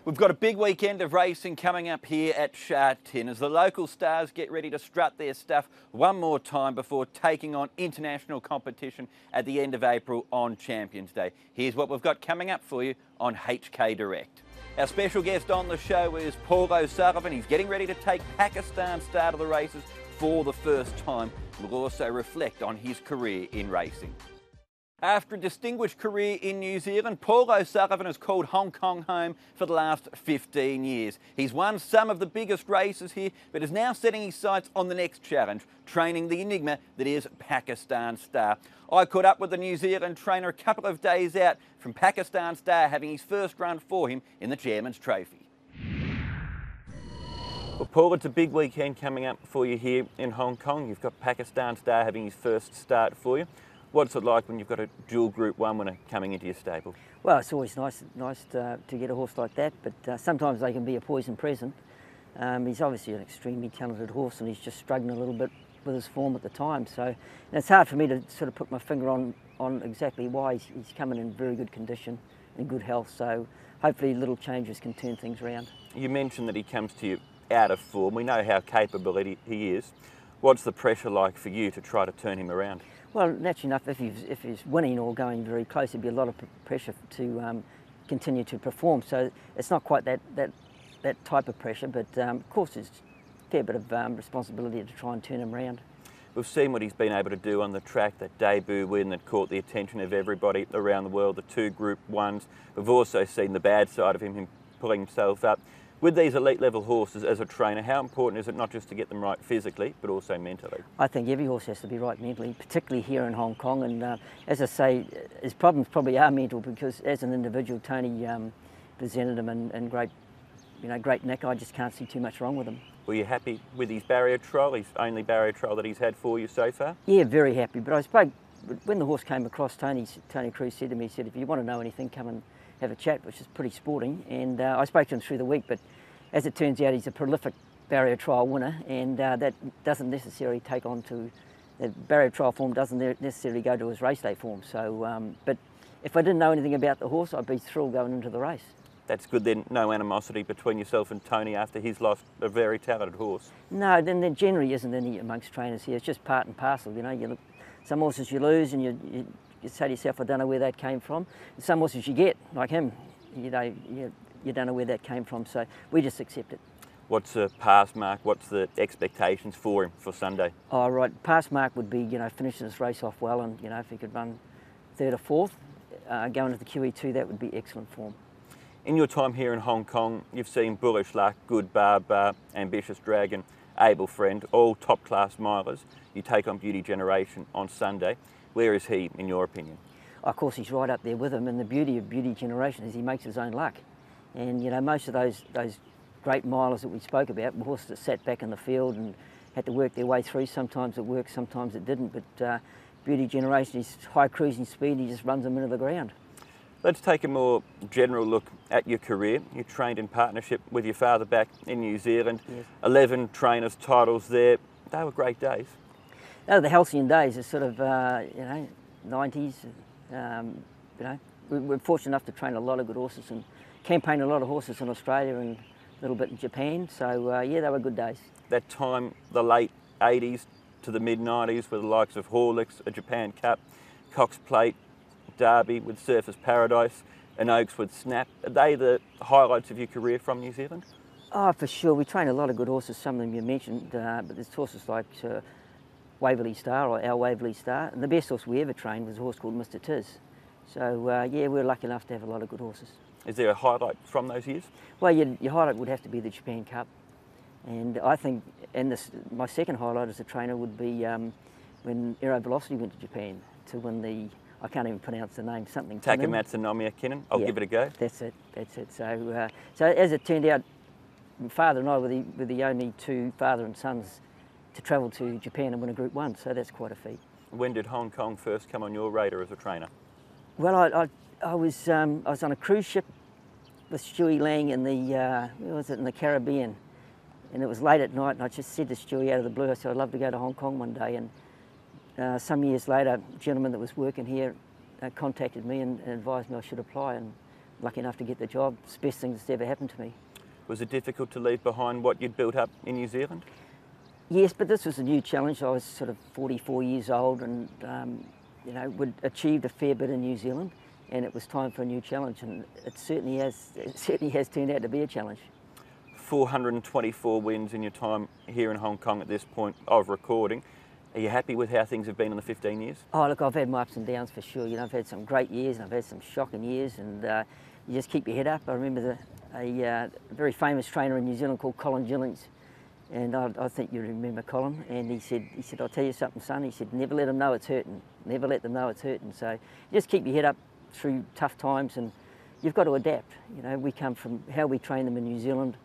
We've got a big weekend of racing coming up here at Sha Tin as the local stars get ready to strut their stuff one more time before taking on international competition at the end of April on Champions Day. Here's what we've got coming up for you on HK Direct. Our special guest on the show is Paul O'Sullivan. He's getting ready to take Pakistan Star to the races for the first time. We'll also reflect on his career in racing. After a distinguished career in New Zealand, Paul O'Sullivan has called Hong Kong home for the last 15 years. He's won some of the biggest races here, but is now setting his sights on the next challenge, training the enigma that is Pakistan Star. I caught up with the New Zealand trainer a couple of days out from Pakistan Star having his first run for him in the Chairman's Trophy. Well, Paul, it's a big weekend coming up for you here in Hong Kong. You've got Pakistan Star having his first start for you. What's it like when you've got a dual Group 1 winner coming into your stable? Well, it's always nice to get a horse like that, but sometimes they can be a poison present. He's obviously an extremely talented horse and he's just struggling a little bit with his form at the time. So it's hard for me to sort of put my finger on exactly why he's coming in very good condition and good health. So hopefully little changes can turn things around. You mentioned that he comes to you out of form. We know how capable he is. What's the pressure like for you to try to turn him around? Well, naturally enough, if he's winning or going very close, there'd be a lot of pressure to continue to perform. So it's not quite that type of pressure, but of course there's a fair bit of responsibility to try and turn him around. We've seen what he's been able to do on the track, that debut win that caught the attention of everybody around the world, the 2 Group 1s. We've also seen the bad side of him pulling himself up. With these elite level horses as a trainer, how important is it not just to get them right physically, but also mentally? I think every horse has to be right mentally, particularly here in Hong Kong. And as I say, his problems probably are mental because as an individual, Tony presented him in great nick. I just can't see too much wrong with him. Were you happy with his barrier trial, his only barrier trial that he's had for you so far? Yeah, very happy. But I spoke, when the horse came across, Tony Cruz said to me, he said, if you want to know anything, come and have a chat, which is pretty sporting, and I spoke to him through the week, but as it turns out he's a prolific barrier trial winner, and that doesn't necessarily take on to, the barrier trial form doesn't necessarily go to his race day form. So, but if I didn't know anything about the horse, I'd be thrilled going into the race. That's good then, no animosity between yourself and Tony after he's lost a very talented horse? No, then there generally isn't any amongst trainers here. It's just part and parcel, you know. Some horses you lose and you say to yourself, I don't know where that came from. And some horses you get, like him, you don't know where that came from, so we just accept it. What's the pass mark? What's the expectations for him for Sunday? Oh, right, pass mark would be, finishing this race off well, and, if he could run 3rd or 4th, going to the Kiwi 2, that would be excellent form. In your time here in Hong Kong, you've seen Bullish Luck, Good Barbar, Ambitious Dragon, Able Friend, all top-class milers. You take on Beauty Generation on Sunday. Where is he, in your opinion? Of course, he's right up there with him, and the beauty of Beauty Generation is he makes his own luck. And most of those great milers that we spoke about, horses that sat back in the field and had to work their way through. Sometimes it worked, sometimes it didn't. But Beauty Generation is high cruising speed. He just runs them into the ground. Let's take a more general look at your career. You trained in partnership with your father back in New Zealand. Yes. 11 trainers' titles there. They were great days. They were the halcyon days. It's sort of 90s. We were fortunate enough to train a lot of good horses and campaign a lot of horses in Australia and a little bit in Japan. So yeah, they were good days. That time, the late 80s to the mid 90s, with the likes of Horlicks, a Japan Cup, Cox Plate, Derby with Surfers Paradise, and Oaks with Snap. Are they the highlights of your career from New Zealand? Oh, for sure. We train a lot of good horses. Some of them you mentioned, but there's horses like Waverley Star or our Waverley Star. And the best horse we ever trained was a horse called Mr. Tiz. So yeah, we're lucky enough to have a lot of good horses. Is there a highlight from those years? Well, your highlight would have to be the Japan Cup. And I think, my second highlight as a trainer would be when Aero Velocity went to Japan to win the, I can't even pronounce the name, something. Takamatsu Nomiya. I'll give it a go. That's it. So, so as it turned out, my father and I were the only 2 father and sons to travel to Japan and win a Group 1. So that's quite a feat. When did Hong Kong first come on your radar as a trainer? Well, I was on a cruise ship with Stewie Lang in the Caribbean, and it was late at night, and I just said to Stewie out of the blue, I said I'd love to go to Hong Kong one day, and some years later, a gentleman that was working here contacted me and advised me I should apply, and lucky enough to get the job. It's the best thing that's ever happened to me. Was it difficult to leave behind what you'd built up in New Zealand? Yes, but this was a new challenge. I was sort of 44 years old and, you know, we'd achieved a fair bit in New Zealand, and it was time for a new challenge, and it certainly has turned out to be a challenge. 424 wins in your time here in Hong Kong at this point of recording. Are you happy with how things have been in the 15 years? Oh, look, I've had my ups and downs for sure. You know, I've had some great years and I've had some shocking years, and you just keep your head up. I remember a very famous trainer in New Zealand called Colin Gillings, and I think you remember Colin, and he said, I'll tell you something, son. He said, never let them know it's hurting. Never let them know it's hurting. So you just keep your head up through tough times, and you've got to adapt. You know, we come from how we train them in New Zealand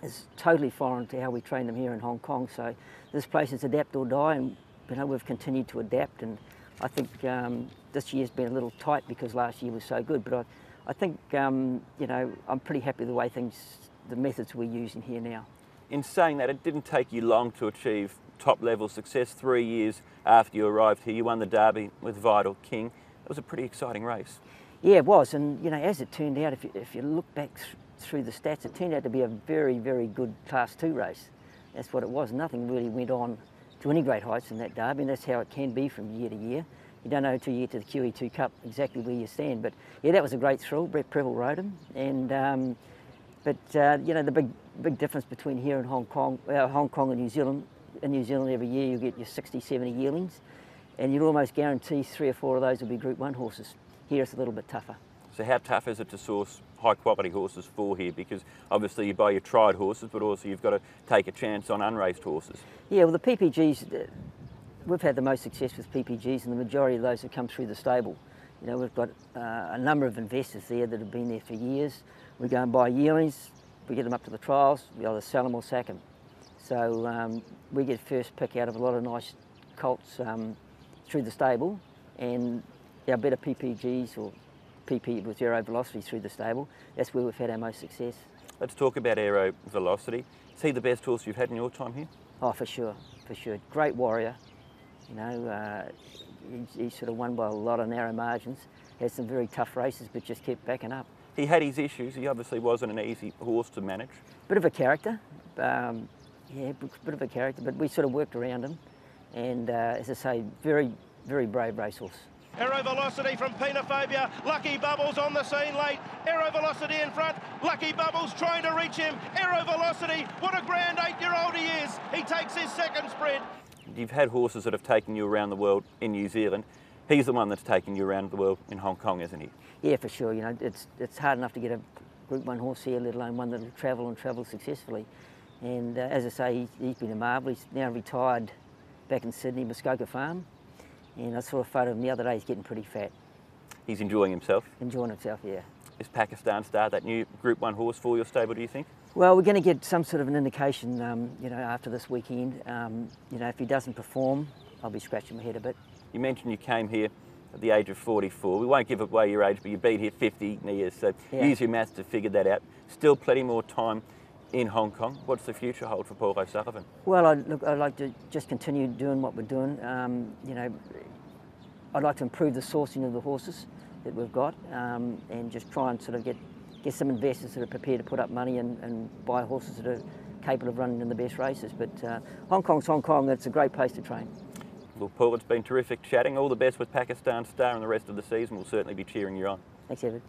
is totally foreign to how we train them here in Hong Kong. So this place is adapt or die, and you know, we've continued to adapt. And I think this year's been a little tight because last year was so good. But I think you know, I'm pretty happy with the way the methods we're using here now. In saying that, it didn't take you long to achieve top-level success. 3 years after you arrived here, you won the Derby with Vital King. It was a pretty exciting race. Yeah, it was, and you know, as it turned out, if you look back through the stats, it turned out to be a very, very good Class 2 race. That's what it was. Nothing really went on to any great heights in that Derby, and that's how it can be from year to year. You don't know until you get to the Kiwi 2 Cup exactly where you stand. But yeah, that was a great thrill. Brett Preble rode him, and but you know, the big difference between here and Hong Kong and New Zealand. In New Zealand, every year you get your 60, 70 yearlings, and you'd almost guarantee 3 or 4 of those will be Group 1 horses. Here it's a little bit tougher. So how tough is it to source high quality horses for here? Because obviously you buy your tried horses, but also you've got to take a chance on unraced horses. Yeah, well, the PPGs, we've had the most success with PPGs, and the majority of those have come through the stable. You know, we've got a number of investors there that have been there for years. We go and buy yearlings, we get them up to the trials, we either sell them or sack them. So we get first pick out of a lot of nice colts through the stable, and our better PPGs or PP with Aero Velocity through the stable, that's where we've had our most success. Let's talk about Aero Velocity. Is he the best horse you've had in your time here? Oh, for sure, for sure. Great warrior. You know, he's sort of won by a lot of narrow margins. Had some very tough races, but just kept backing up. He had his issues. He obviously wasn't an easy horse to manage. Bit of a character. Yeah, bit of a character, but we sort of worked around him. And as I say, very, very brave racehorse. Aero Velocity from Penophobia. Lucky Bubbles on the scene late. Aero Velocity in front. Lucky Bubbles trying to reach him. Aero Velocity, what a grand 8-year-old he is. He takes his second sprint. You've had horses that have taken you around the world in New Zealand. He's the one that's taken you around the world in Hong Kong, isn't he? Yeah, for sure. You know, it's hard enough to get a Group 1 horse here, let alone one that will travel and travel successfully. And as I say, he's been a marvel. He's now retired back in Sydney, Muskoka Farm. And I saw a photo of him the other day. He's getting pretty fat. He's enjoying himself? Enjoying himself, yeah. Is Pakistan Star that new Group 1 horse for your stable, do you think? Well, we're going to get some sort of an indication, you know, after this weekend. You know, if he doesn't perform, I'll be scratching my head a bit. You mentioned you came here at the age of 44. We won't give away your age, but you beat here 50 years, so yeah. Use your maths to figure that out. Still plenty more time in Hong Kong. What's the future hold for Paul O'Sullivan? Well, I'd like to just continue doing what we're doing. You know, I'd like to improve the sourcing of the horses that we've got, and just try and sort of get some investors that are prepared to put up money and buy horses that are capable of running in the best races. But Hong Kong's Hong Kong. It's a great place to train. Well, Paul, it's been terrific chatting. All the best with Pakistan Star and the rest of the season. We'll certainly be cheering you on. Thanks, Evan.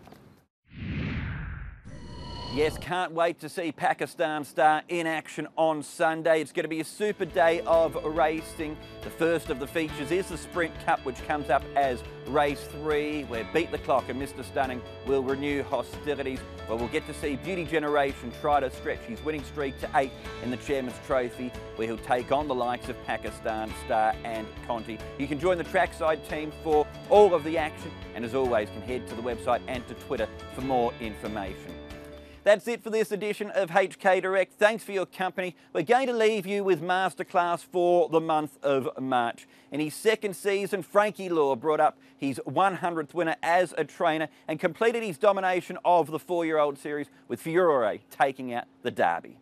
Yes, can't wait to see Pakistan Star in action on Sunday. It's going to be a super day of racing. The first of the features is the Sprint Cup, which comes up as race 3, where Beat the Clock and Mr Stunning will renew hostilities. Well, we'll get to see Beauty Generation try to stretch his winning streak to 8 in the Chairman's Trophy, where he'll take on the likes of Pakistan Star and Conti. You can join the trackside team for all of the action, and as always, can head to the website and to Twitter for more information. That's it for this edition of HK Direct. Thanks for your company. We're going to leave you with Masterclass for the month of March. In his second season, Frankie Law brought up his 100th winner as a trainer and completed his domination of the 4-year-old series with Furore taking out the Derby.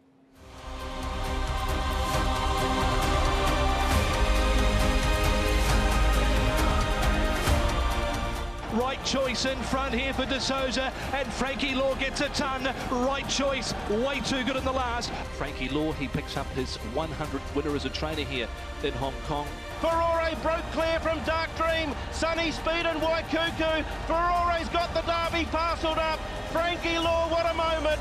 Right Right choice in front here for De Souza, and Frankie Law gets a ton. Right choice, way too good in the last. Frankie Law, he picks up his 100th winner as a trainer here in Hong Kong. Ferrari broke clear from Dark Dream, Sunny Speed and Waikuku. Ferrari's got the Derby parcelled up. Frankie Law, what a moment.